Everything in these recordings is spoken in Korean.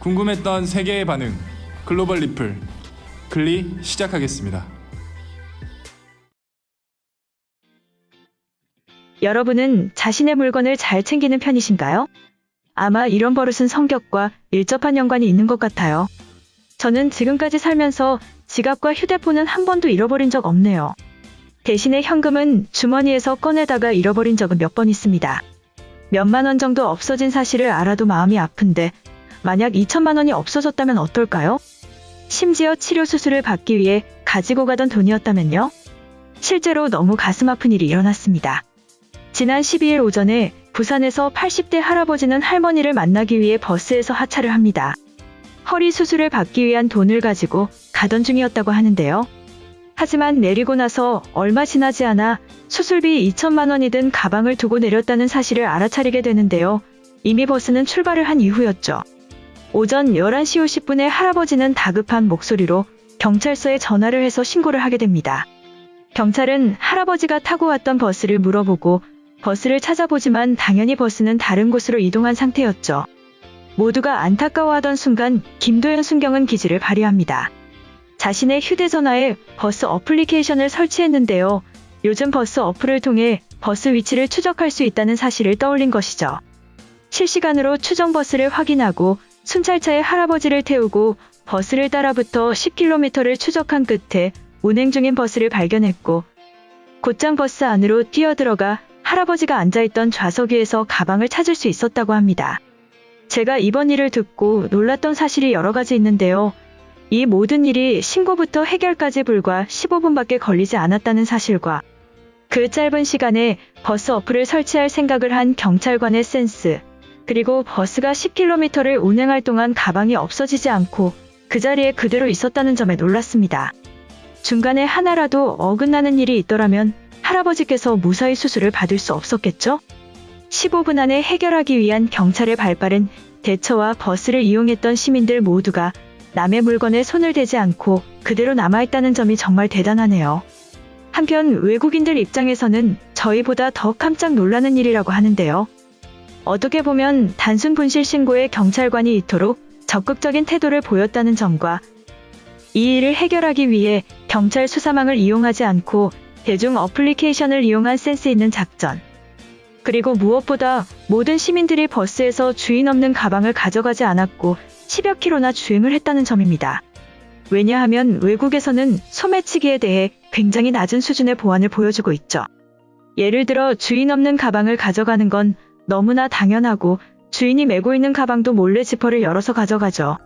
궁금했던 세계의 반응, 글로벌 리플, 글리 시작하겠습니다. 여러분은 자신의 물건을 잘 챙기는 편이신가요? 아마 이런 버릇은 성격과 밀접한 연관이 있는 것 같아요. 저는 지금까지 살면서 지갑과 휴대폰은 한 번도 잃어버린 적 없네요. 대신에 현금은 주머니에서 꺼내다가 잃어버린 적은 몇 번 있습니다. 몇만 원 정도 없어진 사실을 알아도 마음이 아픈데 만약 2천만 원이 없어졌다면 어떨까요? 심지어 치료 수술을 받기 위해 가지고 가던 돈이었다면요? 실제로 너무 가슴 아픈 일이 일어났습니다. 지난 12일 오전에 부산에서 80대 할아버지는 할머니를 만나기 위해 버스에서 하차를 합니다. 허리 수술을 받기 위한 돈을 가지고 가던 중이었다고 하는데요. 하지만 내리고 나서 얼마 지나지 않아 수술비 2천만 원이 든 가방을 두고 내렸다는 사실을 알아차리게 되는데요. 이미 버스는 출발을 한 이후였죠. 오전 11시 50분에 할아버지는 다급한 목소리로 경찰서에 전화를 해서 신고를 하게 됩니다. 경찰은 할아버지가 타고 왔던 버스를 물어보고 버스를 찾아보지만 당연히 버스는 다른 곳으로 이동한 상태였죠. 모두가 안타까워하던 순간 김도연 순경은 기지를 발휘합니다. 자신의 휴대전화에 버스 어플리케이션을 설치했는데요. 요즘 버스 어플을 통해 버스 위치를 추적할 수 있다는 사실을 떠올린 것이죠. 실시간으로 추정 버스를 확인하고 순찰차에 할아버지를 태우고 버스를 따라붙어 10km를 추적한 끝에 운행 중인 버스를 발견했고 곧장 버스 안으로 뛰어들어가 할아버지가 앉아있던 좌석 위에서 가방을 찾을 수 있었다고 합니다. 제가 이번 일을 듣고 놀랐던 사실이 여러 가지 있는데요. 이 모든 일이 신고부터 해결까지 불과 15분밖에 걸리지 않았다는 사실과 그 짧은 시간에 버스 어플을 설치할 생각을 한 경찰관의 센스, 그리고 버스가 10km를 운행할 동안 가방이 없어지지 않고 그 자리에 그대로 있었다는 점에 놀랐습니다. 중간에 하나라도 어긋나는 일이 있더라면 할아버지께서 무사히 수술을 받을 수 없었겠죠? 15분 안에 해결하기 위한 경찰의 발빠른 대처와 버스를 이용했던 시민들 모두가 남의 물건에 손을 대지 않고 그대로 남아있다는 점이 정말 대단하네요. 한편 외국인들 입장에서는 저희보다 더 깜짝 놀라는 일이라고 하는데요. 어떻게 보면 단순 분실 신고에 경찰관이 이토록 적극적인 태도를 보였다는 점과 이 일을 해결하기 위해 경찰 수사망을 이용하지 않고 대중 어플리케이션을 이용한 센스 있는 작전, 그리고 무엇보다 모든 시민들이 버스에서 주인 없는 가방을 가져가지 않았고 10여 킬로나 주행을 했다는 점입니다. 왜냐하면 외국에서는 소매치기에 대해 굉장히 낮은 수준의 보안을 보여주고 있죠. 예를 들어 주인 없는 가방을 가져가는 건 너무나 당연하고 주인이 메고 있는 가방도 몰래 지퍼를 열어서 가져가죠.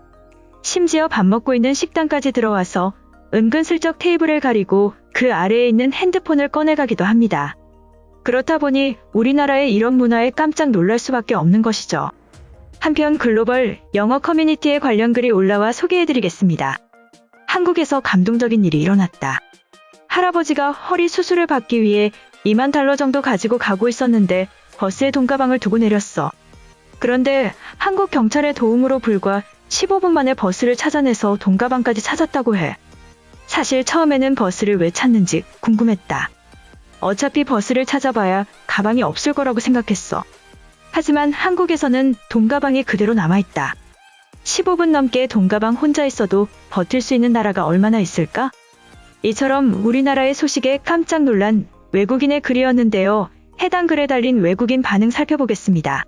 심지어 밥 먹고 있는 식당까지 들어와서 은근슬쩍 테이블을 가리고 그 아래에 있는 핸드폰을 꺼내가기도 합니다. 그렇다 보니 우리나라의 이런 문화에 깜짝 놀랄 수밖에 없는 것이죠. 한편 글로벌 영어 커뮤니티에 관련 글이 올라와 소개해드리겠습니다. 한국에서 감동적인 일이 일어났다. 할아버지가 허리 수술을 받기 위해 2만 달러 정도 가지고 가고 있었는데 버스에 돈가방을 두고 내렸어. 그런데 한국 경찰의 도움으로 불과 15분 만에 버스를 찾아내서 돈가방까지 찾았다고 해. 사실 처음에는 버스를 왜 찾는지 궁금했다. 어차피 버스를 찾아봐야 가방이 없을 거라고 생각했어. 하지만 한국에서는 돈가방이 그대로 남아있다. 15분 넘게 돈가방 혼자 있어도 버틸 수 있는 나라가 얼마나 있을까? 이처럼 우리나라의 소식에 깜짝 놀란 외국인의 글이었는데요. 해당 글에 달린 외국인 반응 살펴보겠습니다.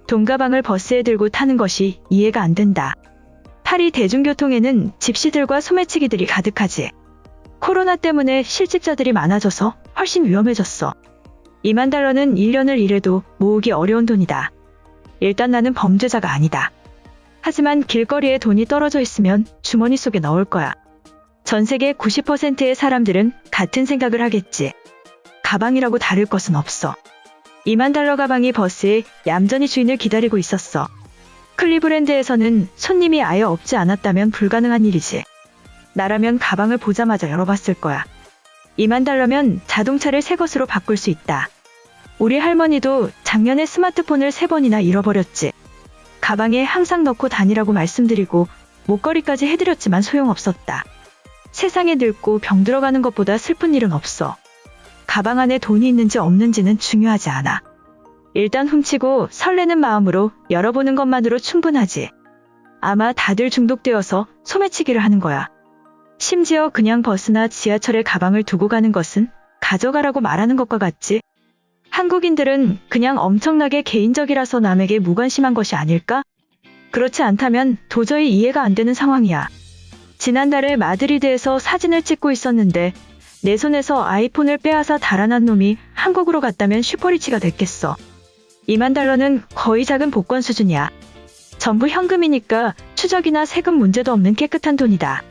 돈가방을 버스에 들고 타는 것이 이해가 안 된다. 파리 대중교통에는 집시들과 소매치기들이 가득하지. 코로나 때문에 실직자들이 많아져서 훨씬 위험해졌어. 2만 달러는 1년을 일해도 모으기 어려운 돈이다. 일단 나는 범죄자가 아니다. 하지만 길거리에 돈이 떨어져 있으면 주머니 속에 넣을 거야. 전 세계 90%의 사람들은 같은 생각을 하겠지. 가방이라고 다를 것은 없어. 2만 달러 가방이 버스에 얌전히 주인을 기다리고 있었어. 클리브랜드에서는 손님이 아예 없지 않았다면 불가능한 일이지. 나라면 가방을 보자마자 열어봤을 거야. 2만 달러면 자동차를 새 것으로 바꿀 수 있다. 우리 할머니도 작년에 스마트폰을 3번이나 잃어버렸지. 가방에 항상 넣고 다니라고 말씀드리고 목걸이까지 해드렸지만 소용없었다. 세상에 늙고 병 들어가는 것보다 슬픈 일은 없어. 가방 안에 돈이 있는지 없는지는 중요하지 않아. 일단 훔치고 설레는 마음으로 열어보는 것만으로 충분하지. 아마 다들 중독되어서 소매치기를 하는 거야. 심지어 그냥 버스나 지하철에 가방을 두고 가는 것은 가져가라고 말하는 것과 같지. 한국인들은 그냥 엄청나게 개인적이라서 남에게 무관심한 것이 아닐까? 그렇지 않다면 도저히 이해가 안 되는 상황이야. 지난달에 마드리드에서 사진을 찍고 있었는데 내 손에서 아이폰을 빼앗아 달아난 놈이 한국으로 갔다면 슈퍼리치가 됐겠어. 2만 달러는 거의 작은 복권 수준이야. 전부 현금이니까 추적이나 세금 문제도 없는 깨끗한 돈이다.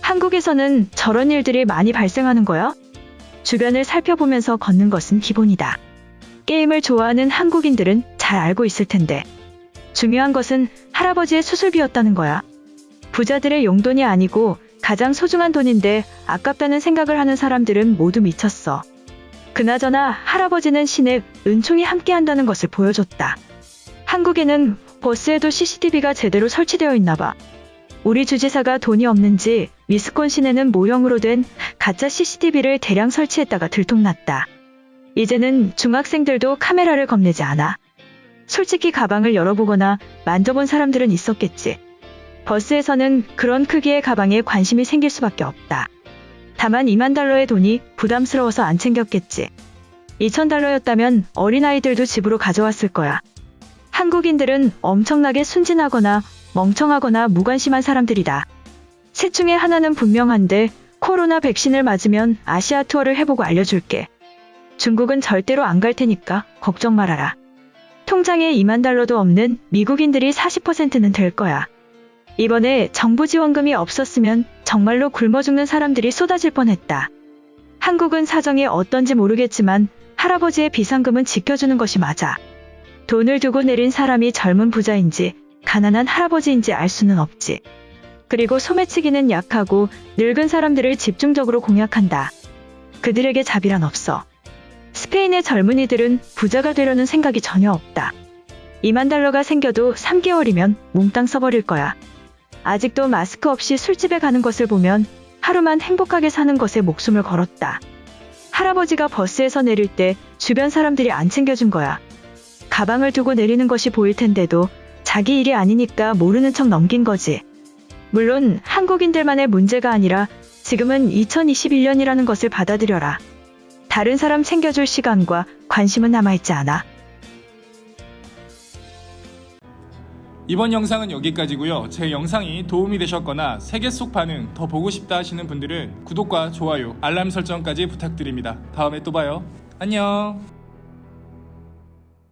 한국에서는 저런 일들이 많이 발생하는 거야? 주변을 살펴보면서 걷는 것은 기본이다. 게임을 좋아하는 한국인들은 잘 알고 있을 텐데. 중요한 것은 할아버지의 수술비였다는 거야. 부자들의 용돈이 아니고 가장 소중한 돈인데 아깝다는 생각을 하는 사람들은 모두 미쳤어. 그나저나 할아버지는 신의 은총이 함께한다는 것을 보여줬다. 한국에는 버스에도 CCTV가 제대로 설치되어 있나 봐. 우리 주지사가 돈이 없는지 위스콘신에는 모형으로 된 가짜 CCTV를 대량 설치했다가 들통났다. 이제는 중학생들도 카메라를 겁내지 않아. 솔직히 가방을 열어보거나 만져본 사람들은 있었겠지. 버스에서는 그런 크기의 가방에 관심이 생길 수밖에 없다. 다만 2만 달러의 돈이 부담스러워서 안 챙겼겠지. 2천 달러였다면 어린아이들도 집으로 가져왔을 거야. 한국인들은 엄청나게 순진하거나 멍청하거나 무관심한 사람들이다. 셋 중에 하나는 분명한데 코로나 백신을 맞으면 아시아 투어를 해보고 알려줄게. 중국은 절대로 안 갈 테니까 걱정 말아라. 통장에 2만 달러도 없는 미국인들이 40%는 될 거야. 이번에 정부 지원금이 없었으면 정말로 굶어 죽는 사람들이 쏟아질 뻔했다. 한국은 사정이 어떤지 모르겠지만 할아버지의 비상금은 지켜주는 것이 맞아. 돈을 두고 내린 사람이 젊은 부자인지 가난한 할아버지인지 알 수는 없지. 그리고 소매치기는 약하고 늙은 사람들을 집중적으로 공략한다. 그들에게 자비란 없어. 스페인의 젊은이들은 부자가 되려는 생각이 전혀 없다. 2만 달러가 생겨도 3개월이면 몽땅 써버릴 거야. 아직도 마스크 없이 술집에 가는 것을 보면 하루만 행복하게 사는 것에 목숨을 걸었다. 할아버지가 버스에서 내릴 때 주변 사람들이 안 챙겨준 거야. 가방을 두고 내리는 것이 보일 텐데도 자기 일이 아니니까 모르는 척 넘긴 거지. 물론 한국인들만의 문제가 아니라 지금은 2021년이라는 것을 받아들여라. 다른 사람 챙겨줄 시간과 관심은 남아있지 않아. 이번 영상은 여기까지고요. 제 영상이 도움이 되셨거나 세계 속 반응 더 보고 싶다 하시는 분들은 구독과 좋아요, 알람 설정까지 부탁드립니다. 다음에 또 봐요. 안녕.